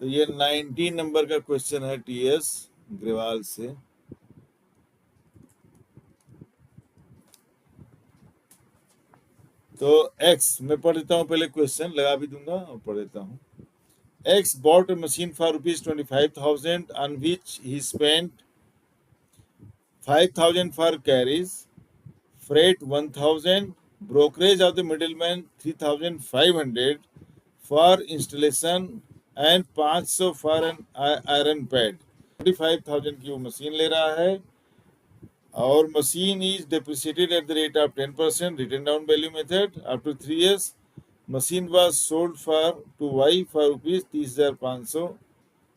तो ये 19 नंबर का क्वेश्चन है टीएस ग्रेवाल से। तो एक्स मैं पढ़ देता हूँ, पहले क्वेश्चन लगा भी दूंगा और पढ़ देता हूँ। X bought a machine for rupees 25,000 on which he spent 5,000 for carries, freight 1,000, brokerage of the middleman 3,500 for installation and 500 for an iron pad। 25,000 की वो मशीन ले रहा है और machine is depreciated at the rate of 10% written down value method. After 3 years, machine was sold for to Y for rupees 30,500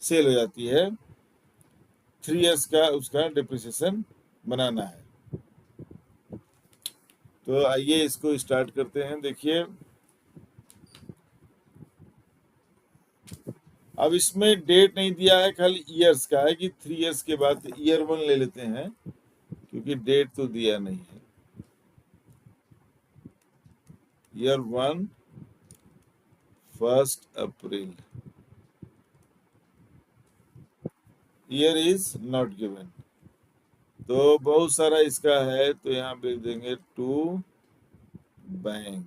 cell हो जाती है। 3 years का उसका डिप्रिसिएशन बनाना है। तो आइए इसको स्टार्ट करते हैं। देखिए अब इसमें डेट नहीं दिया है, खाली ईयर्स का है कि 3 years के बाद ईयर 1 ले लेते हैं क्योंकि डेट तो दिया नहीं है। Year 1 1 April, year is not given. तो बहुत सारा इसका है तो यहाँ लिख देंगे टू बैंक।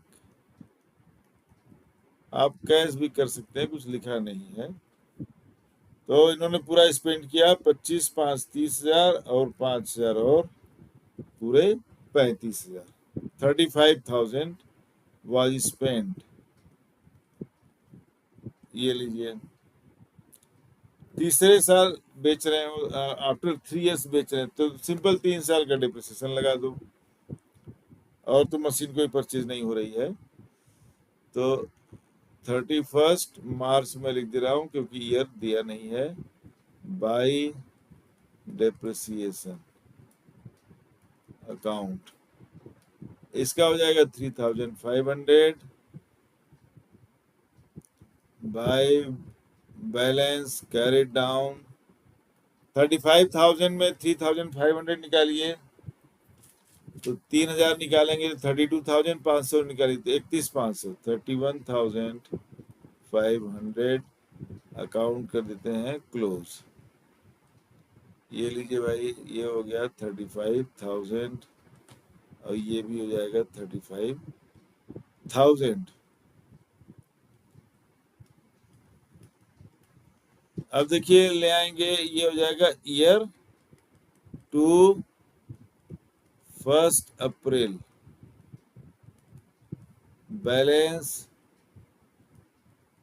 आप कैश भी कर सकते हैं, कुछ लिखा नहीं है। तो इन्होंने पूरा स्पेंड किया 25, 5, 30,000 और 5,000 और पूरे 35,000। 35,000 was spent। ये लीजिए, तीसरे साल बेच रहे हो, आफ्टर 3 years बेच रहे हैं तो सिंपल 3 साल का डिप्रिसिएशन लगा दो। और तो मशीन कोई परचेज नहीं हो रही है तो 31 मार्च में लिख दे रहा हूं क्योंकि ईयर दिया नहीं है। बाय डेप्रिसिएशन अकाउंट इसका हो जाएगा 3,500 बाय बैलेंस कैरिड डाउन। 35,000 में 3,500 निकालिए तो 3,000 निकालेंगे तो 32,500 निकालिए तो 31,500, 31,500 अकाउंट कर देते हैं क्लोज। ये लीजिए भाई, ये हो गया 35,000 और ये भी हो जाएगा 35,000। अब देखिए ले आएंगे, ये हो जाएगा year to 1 April, balance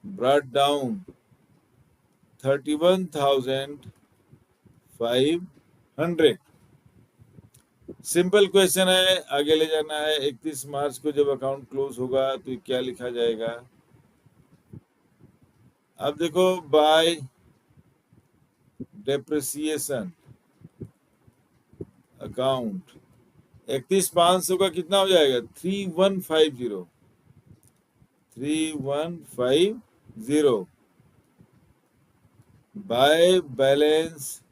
brought down 31,500। Simple question है, आगे ले जाना है। 31 मार्च को जब अकाउंट क्लोज होगा तो क्या लिखा जाएगा। अब देखो बाय डेप्रिसिएशन अकाउंट 31,500 का कितना हो जाएगा 3,150, 3,150 बाय बैलेंस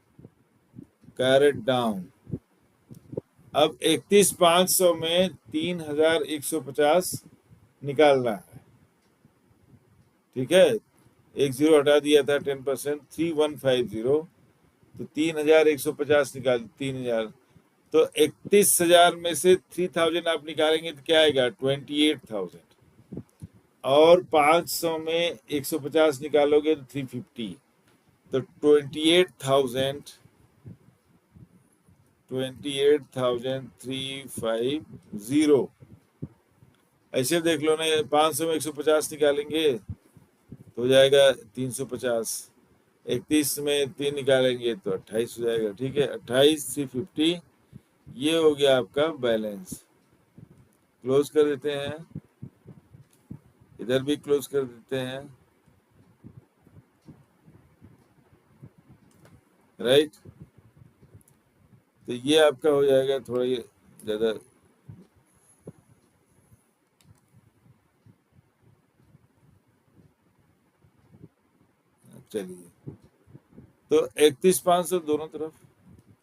कैरेट डाउन। अब 31,500 में 3,150 निकालना है, ठीक है। एक जीरो हटा दिया था 10%, 3,150 तो 3,150 निकाल 3,000 तो 31,000 में से 3,000 आप निकालेंगे तो क्या आएगा 28,000 और 500 में 150 निकालोगे तो 350 तो 28,350। ऐसे देख लो ना, 500 में 150 निकालेंगे तो हो जाएगा 350, 31 में 3 निकालेंगे तो 28 हो जाएगा, ठीक है। 28,350 ये हो गया आपका बैलेंस। क्लोज कर देते हैं, इधर भी क्लोज कर देते हैं, राइट। तो ये आपका हो जाएगा थोड़ा ज्यादा, चलिए। तो 31,500 दोनों तरफ,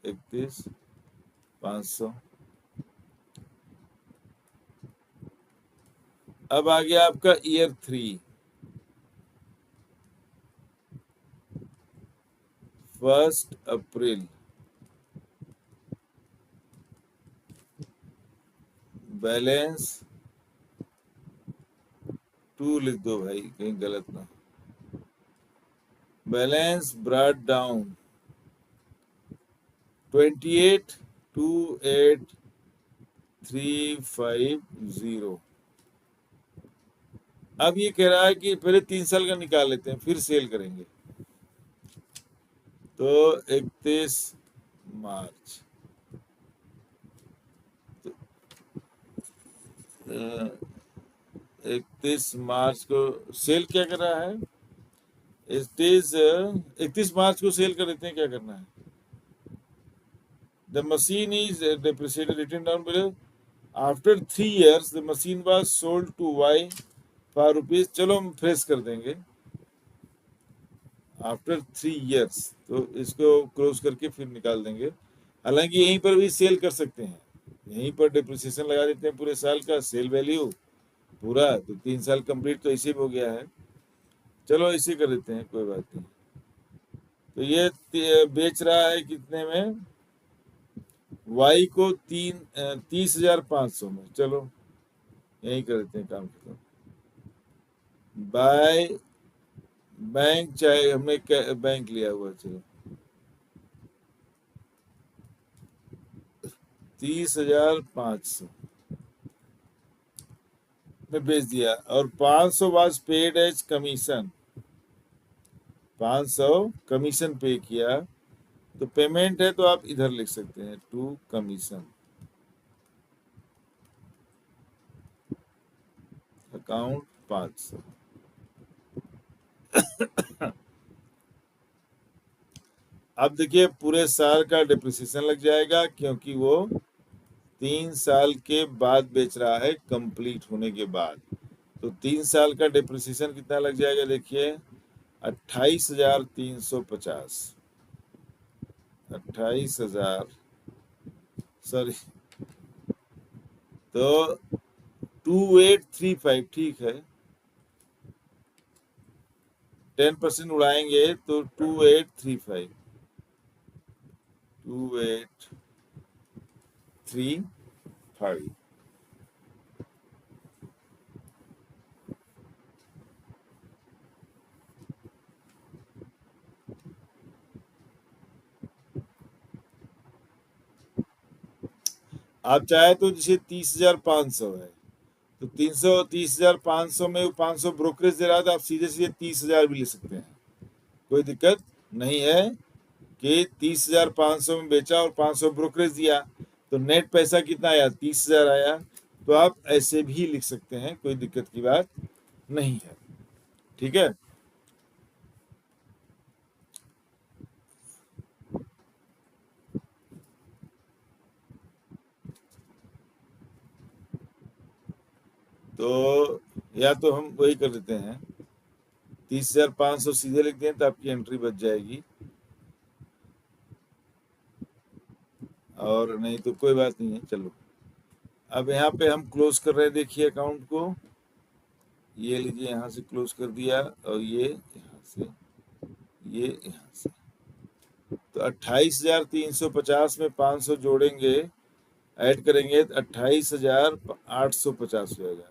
31,500। अब आ गया आपका ईयर 3। अप्रैल बैलेंस 2 लिख दो भाई, कहीं गलत ना। Balance brought down 28,28,350। अब ये कह रहा है कि पहले 3 साल का निकाल लेते हैं फिर सेल करेंगे। तो 31 मार्च, तो 31 मार्च को सेल क्या कर रहा है? इट इज 31 मार्च को सेल कर देते हैं, क्या करना है? The machine is depreciated, written down below. After 3 years the machine was sold to Y for rupees, चलो हम फ्रेश कर देंगे, आफ्टर 3 years, तो इसको क्लोज करके फिर निकाल देंगे। हालांकि यहीं पर भी सेल कर सकते हैं, यहीं पर डिप्रिसिएशन लगा देते हैं पूरे साल का, सेल वैल्यू पूरा, तो 3 साल कंप्लीट तो इसी में हो गया है। चलो इसे कर देते हैं, कोई बात नहीं। तो ये बेच रहा है कितने में? वाई को 30,500 में। चलो यही कर देते हैं, काम खत्म। बाय बैंक, चाहे हमने बैंक लिया हुआ, चलो 30,500 में बेच दिया, और 500 was paid as commission, 500 commission pay किया, तो पेमेंट है तो आप इधर लिख सकते हैं, टू कमीशन, अकाउंट 500। अब देखिए पूरे साल का डिप्रिसिएशन लग जाएगा, क्योंकि वो 3 साल के बाद बेच रहा है, कंप्लीट होने के बाद। तो 3 साल का डिप्रिसिएशन कितना लग जाएगा? देखिए 28,350, 28,000, सॉरी, तो 2835, ठीक है, 10% उड़ाएंगे तो 2835, 2835। आप चाहे तो जैसे 30,500 है, तो 30,500 में 500 ब्रोकरेज दे रहा था, आप सीधे सीधे 30,000 भी ले सकते हैं, कोई दिक्कत नहीं है। कि 30,500 में बेचा और 500 ब्रोकरेज दिया, तो नेट पैसा कितना आया? 30,000 आया। तो आप ऐसे भी लिख सकते हैं, कोई दिक्कत की बात नहीं है, ठीक है। तो या तो हम वही कर देते हैं, 30,500 सीधे लिख दें तो आपकी एंट्री बच जाएगी, और नहीं तो कोई बात नहीं है। चलो अब यहाँ पे हम क्लोज कर रहे हैं, देखिए अकाउंट को, ये लीजिए यहाँ से क्लोज कर दिया, और ये यहाँ से, ये यहाँ से, तो 28,350 में 500 जोड़ेंगे, ऐड करेंगे तो 28,850 हो जाएगा,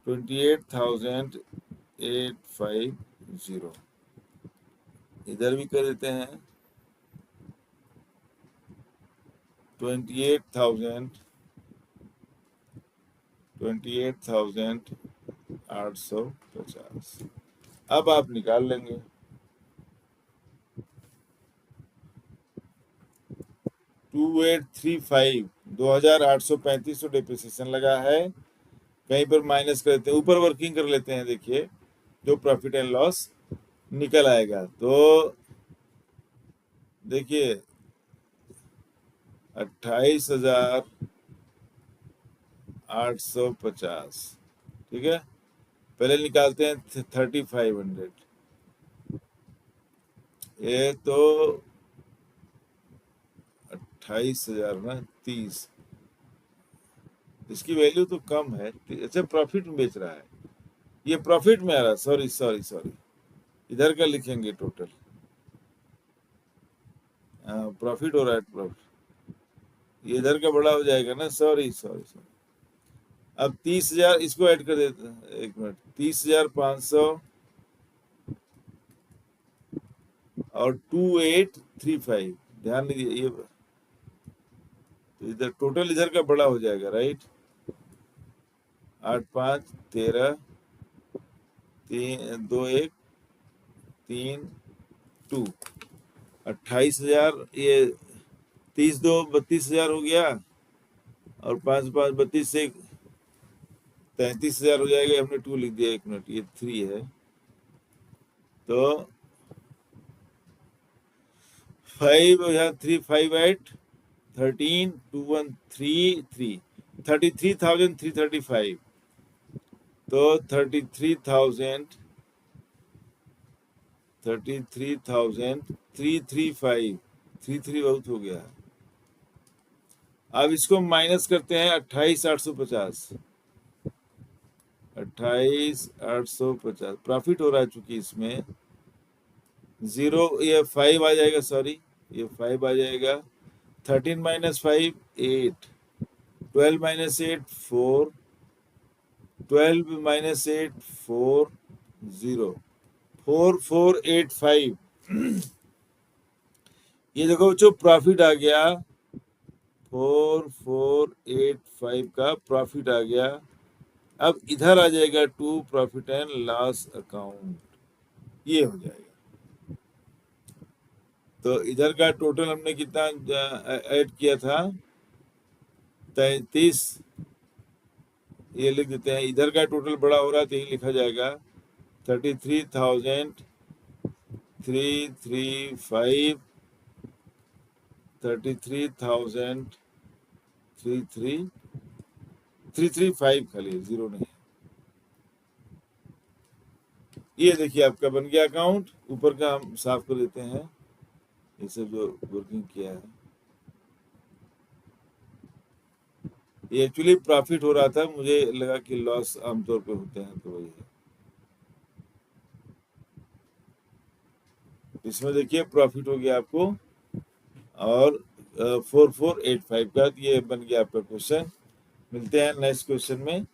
28,850। इधर भी कर देते हैं, 28,850। अब आप निकाल लेंगे। 2835, 2,835 तो डिप्रिसिएशन लगा है, कहीं पर माइनस कर देते हैं, ऊपर वर्किंग कर लेते हैं, देखिए जो प्रॉफिट एंड लॉस निकल आएगा। तो देखिए 28,850, ठीक है। पहले निकालते हैं 3,500, ये तो 28,000 ना 30, इसकी वैल्यू तो कम है। अच्छा प्रॉफिट में बेच रहा है, ये प्रॉफिट में आ रहा है, सॉरी सॉरी सॉरी, इधर का लिखेंगे टोटल, प्रॉफिट हो रहा है, प्रॉफिट ये इधर का बड़ा हो जाएगा ना, सॉरी सॉरी सॉरी। अब 30,000 इसको ऐड कर देते हैं, एक मिनट, 30,500 और 2835, ध्यान दीजिए ये, तो इधर टोटल इधर का बड़ा हो जाएगा, राइट। 8 5 13, 3 2 1 3 2, 28,000, ये 30 2 32,000 हो गया, और 5 5 32 से 33,000 हो जाएगा। हमने 2 लिख दिया, एक मिनट, ये 3 है, तो 5 यहाँ 3 5 8 13 2 1 3 3 33,335, तो 33,335, 33 बहुत हो गया। अब इसको माइनस करते हैं, 28,850, 28,850 प्रॉफिट हो रहा है, चूंकि इसमें 0, ये 5 आ जाएगा, सॉरी ये 5 आ जाएगा। 13 - 5 8, 12 - 8 4, 12 - 8 4 0, 4485। ये देखो बच्चों, प्रॉफिट आ गया, 4485 का प्रॉफिट आ गया। अब इधर आ जाएगा to profit and loss account, ये हो जाएगा। तो इधर का टोटल हमने कितना ऐड किया था, 33, ये लिख देते हैं। इधर का टोटल बड़ा हो रहा है तो यही लिखा जाएगा, 33,335, 33,335 खाली, जीरो नहीं। ये देखिए आपका बन गया अकाउंट। ऊपर का हम साफ कर देते हैं, ये सब जो वर्किंग किया है, ये एक्चुअली प्रॉफिट हो रहा था, मुझे लगा कि लॉस आमतौर पे होते हैं, तो वही है। इसमें देखिए प्रॉफिट हो गया आपको, और 4485 का ये बन गया आपका क्वेश्चन। मिलते हैं नेक्स्ट क्वेश्चन में।